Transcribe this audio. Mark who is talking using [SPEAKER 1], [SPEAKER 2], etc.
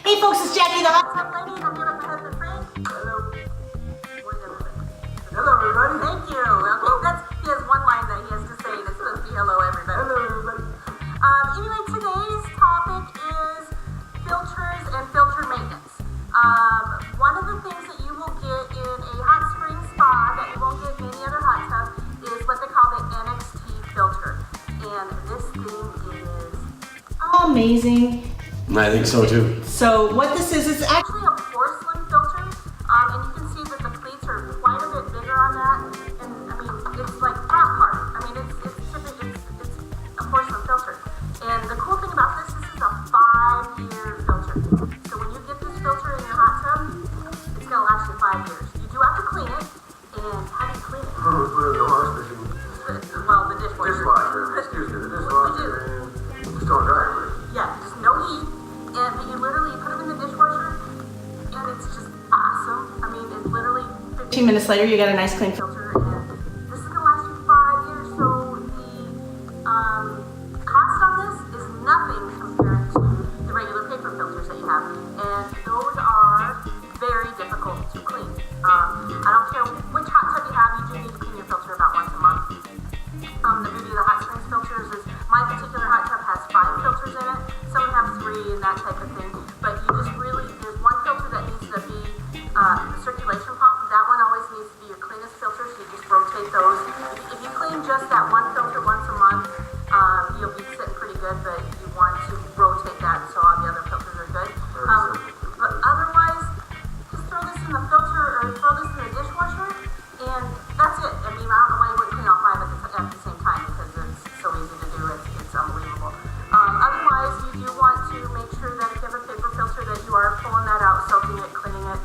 [SPEAKER 1] Hey folks, it's Jackie the Hot Tub Lady, and I'm here with my husband Frank.
[SPEAKER 2] Hello.
[SPEAKER 1] Where's everybody?
[SPEAKER 2] Hello, everybody.
[SPEAKER 1] Thank you. Okay, he has one line that he has to say, and it's supposed to be hello, everybody.
[SPEAKER 2] Hello, everybody.
[SPEAKER 1] Anyway, today's topic is filters and filter maintenance. One of the things that you will get in a hot spring spa that you won't get in any other hot tub is what they call the NXT filter. And this thing is amazing.
[SPEAKER 3] I think so too.
[SPEAKER 1] So what this is, it's actually a porcelain filter, and you can see that the pleats are quite a bit bigger on that. And I mean, it's like top part. I mean, it's a porcelain filter. And the cool thing about this is a 5-year filter. So when you get this filter in your hot tub, it's gonna last you 5 years. You do have to clean it, and how do you clean it?
[SPEAKER 2] Put it in the wash machine.
[SPEAKER 1] Well, the dishwasher.
[SPEAKER 2] Excuse me, the dishwasher and just don't dry it.
[SPEAKER 1] Yeah, just no heat, and you literally put them in the dishwasher, and it's just awesome. I mean, it's literally 15 minutes later, you got a nice clean filter, and this is gonna last you 5 years. So the cost on this is nothing compared to the regular paper filters that you have, and those are very difficult to clean. I don't care which hot tub you have, you do need to clean your filter about once a month. The beauty of the hot springs filters is my particular hot tub has 5 filters in it. Some have 3 and that type of thing. But you just really, there's one filter that needs to be the circulation pump. That one always needs to be your cleanest filter, so you just rotate those. If you clean just that one filter once a month, you'll be sitting pretty good, but you want to rotate that so all the other filters are good. But otherwise, just throw this in the filter or throw this in the dishwasher, and that's it. I mean, I don't know why you wouldn't clean all 5 at the same time, because it's so easy to do. It's unbelievable. Otherwise, you do want to make sure that if you have a paper filter that you are pulling that out, soaking it, cleaning it,